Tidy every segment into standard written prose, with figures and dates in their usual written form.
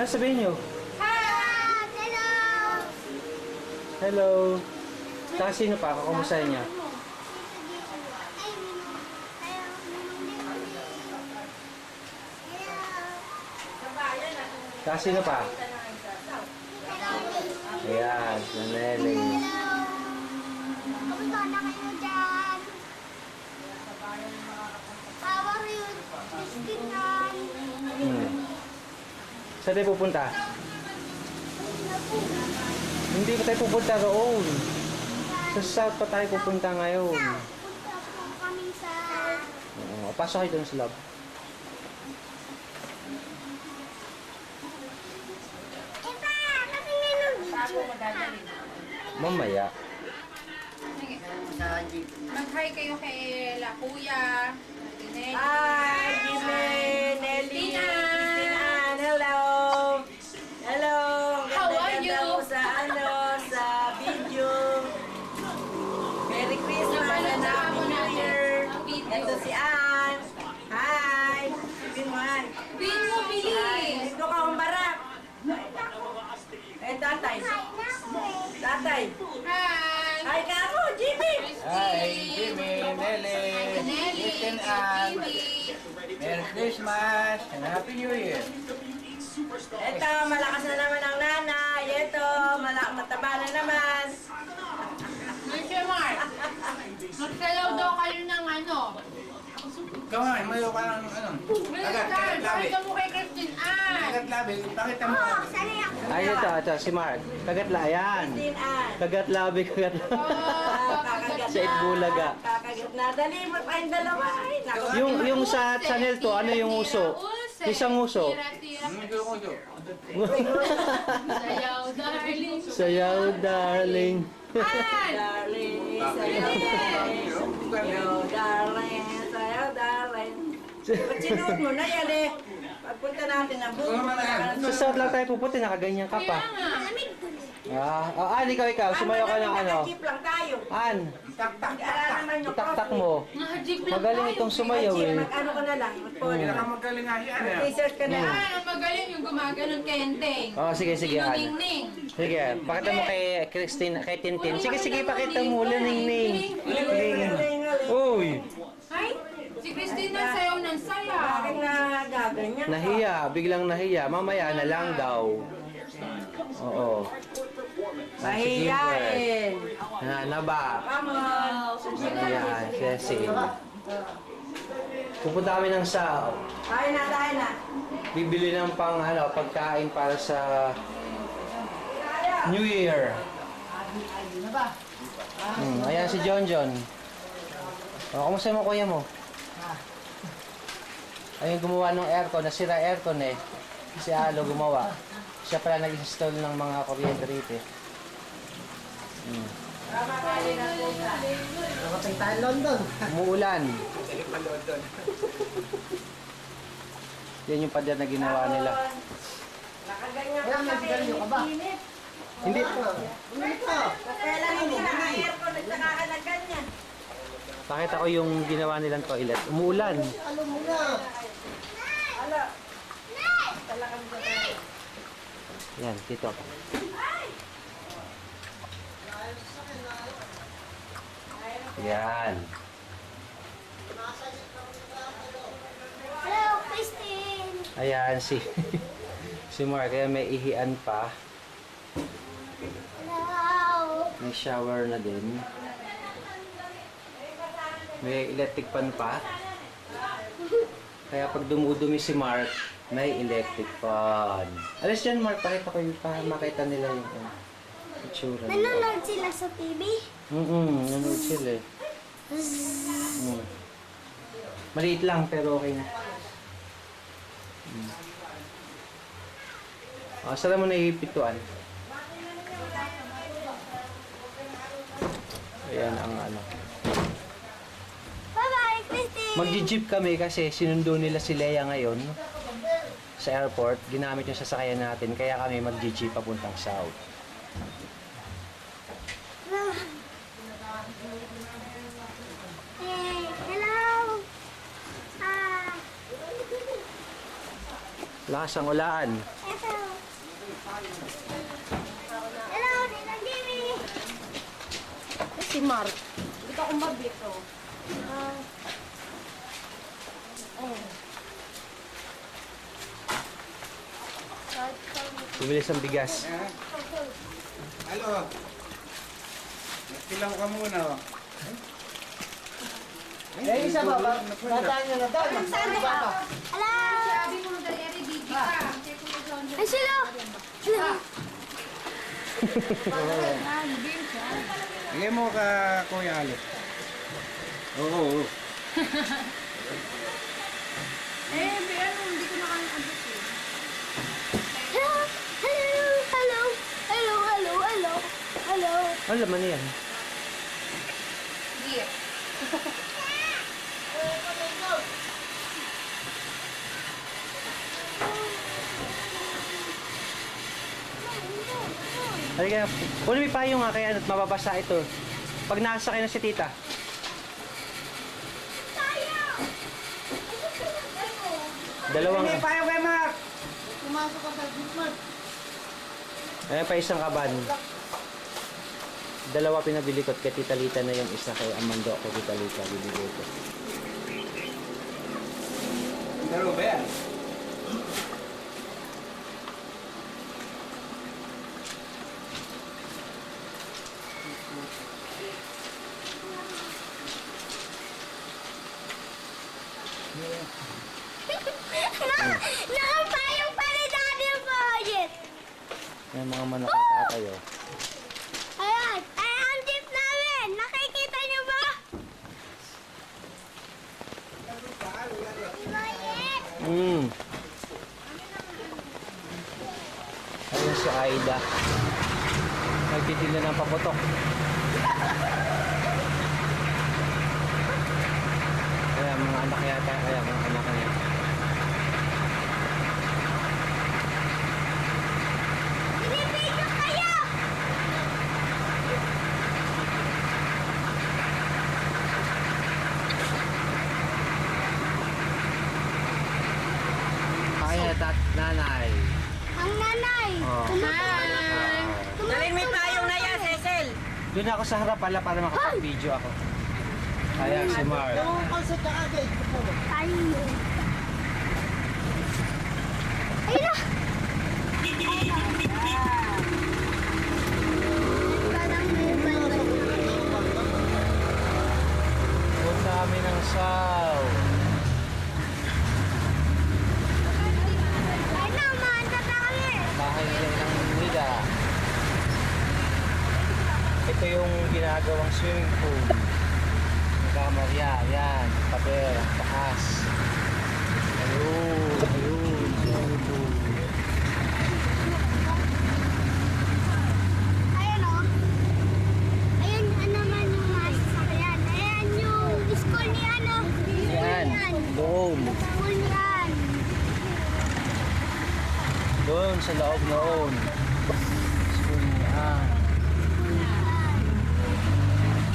Ano sabihin nyo? Hello! Hello. Saka sino pa? Kakumustahin niya. Saka sino pa? Ayan, si Nelly. Kamusta na kayo dyan? How are you? Christinan? Saan tayo pupunta? Hindi pa tayo pupunta roon. Sa south pa tayo pupunta ngayon. Punta po kami sa... Oo, pasok kayo doon sa loob. Iba! Patingin ng video. Mamaya. Mag-hi kayo kay La Kuya. Nelly. Hi, Jimmy, Nelly, Christinan, hello. Hello. How are Ganda-ganda you? mo sa sa video. Merry Christmas and Happy New Year. Ito si Ann. Hi. Sabihin mo, Ann. Bin mo, bili. Ito ka umbarak. Eh, tatay. Tatay. Hi. Hi ka ako, Jimmy. Hi, Jimmy, Nelly, Nelly. Ethan, and Bibi. Merry Christmas and Happy New Year. Ito, malakas na naman ang nanay. Ito, mataba na naman. Monsieur Mark. Magkalaw daw kayo ng ano. Ikaw nga, mayo ka ng ano. Minister, pakita mo kay Christine Ann. Kagat labi, pakita mo. Oh, sanay ako. Ay, ito, si Mark. Kagatla, ayan. Christine Ann. Kagatlabi, kagatla. Kakagat Sa Itbulaga. Kakagat na. Dali mo tayong dalawa. Ay, naku. Yung sa channel to, ano yung uso? Isang uso. Tira-tira. Kuyo. Sayaw, darling. Sayaw, darling. Ann. Darling, sayo, darling, sayo, darling. Ba't sinuot mo na yan eh? Pagpunta natin ng buko. Sa south lang tayo pupunta, nakaganyan ka Kaya pa. nga. An, ikaw, sumayo ka ng ano. Nakajip lang tayo. An, Mag-aaral naman yung itaktak mo. Naka-jeep lang Magaling tayo. itong sumayaw eh. Mag-ano ka na lang. Hindi na ka magaling nga yan. Mag-research ka na lang. Ah, ang magaling yung gumaganon kay Enteng. Oh, sige, An. Ningning. Sige, pakita mo kay Christine, kay Tintin. Sige, pakita mo ulit, Ning. Uy, Ay, si Christine na sayaw ng sayaw. Bakit na gaganyan ka? nahiya, biglang nahiya. Mamaya na lang daw. Oo. Mahiyain. Na ba? Come on. Ayan, kasi. Pupunta kami ng South. Tayo na. Bibili ng pagkain para sa New Year. Ayan si John. Oh, kumusta mo kuya mo? Ayun gumawa ng aircon, nasira aircon eh. Si Alo gumawa. Siya pala nag-install ng mga kuryente rito. Nakating tayo London. Umuulan. Yan yung pader na ginawa nila. Nakaganyan ka kami. Init. Hindi. Kailan hindi naka-aircon at saka ka na ganyan. Pakita ko yung ginawa nilang toilet. Umuulan. Alo. Talagang gano'n. Yan, dito. Yan. Hello, Christine! Ayan si si Mark. Kaya may ihian pa. Hello! May shower na din. May electric fan pa. Kaya pag dumudumi si Mark, may electric fan. Alis dyan, Mark. Pakita ko yung makita nila yung itsura nila. Nanonood sila sa TV? Nanonood sila eh. Maliit lang pero okay na. Saan mo na ipituan? Ayan ang ano. Bye-bye, Christine! Magji-jeep kami kasi sinundo nila si Leia ngayon sa airport. Ginamit yung sasakyan natin kaya kami magji-jeep papuntang south. Hey, hello! Hi! Lakas ang ulan. Ito. Hello, Ninang Jimmy. Si Mark. Hindi ka kumabit, oh. Bibilis ang bigas. Halo. Nagkilaw ka muna, oh. Eh, isa ba? Tataan nyo na daw. Hello. Sabi mo na dali, Bibi ka. Kay Kuya John. Ay, sila. Sila. Bigay mo ka, Kuya Ali. Oo. Hindi ko na kaya abot eh. Hello. Hello. Hello. Hello. Hello. Hello. Ano laman na yan? Beer. Halika, kunin mo yung payong nga kaya at mababasa ito. Pag nakasakay na si tita. Dalawang... Payo kay Mark! Ayan pa isang kaban. Dalawa pinabili ko at kay Tita Lita na yung isa kay Amando kay Tita Lita. Bibigay ko. Laro ba yan? Nakapayong pa ni Daddy Budget. Ayan mga manok na tatay oh. Ayan. Ay, ang jeep namin. Nakikita niyo ba? Mm. Ayun si Aida. Nagtitinda ng paputok. Kaya mga anak yata. Kaya mga anak niya. Binibidyo kayo. Kaya nanay. Ang nanay. Oh. Hi. Dalhin mo yung payong na yan, Cecil. Doon ako sa harap pala para makapag-video ako. Kaya si Mar. Ayun. Ayun na. Huwag dami ng saw. Ay naman, tatali. Bahay nila ng nila. Ito yung ginagawang swimming pool. Nagkamarya, yan. Pader, ang taas. Ayun, ayun, swimming pool. Ayun o. Ayun, ano man yung mga sasakyan. Ayan yung school ni ano. Yan, doon. School yan. Doon sa loob noon. School niya.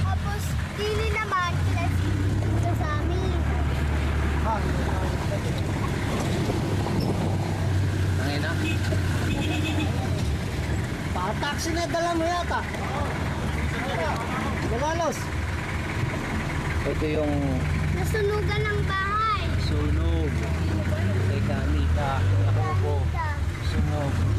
Tapos, dili naman, ito sa amin. Ang ina. Taxi na dala mo yata. Lumalos. Ito yung Nasunugan ng bahay. sunog. Kay Kanita. Ako po. Sunog.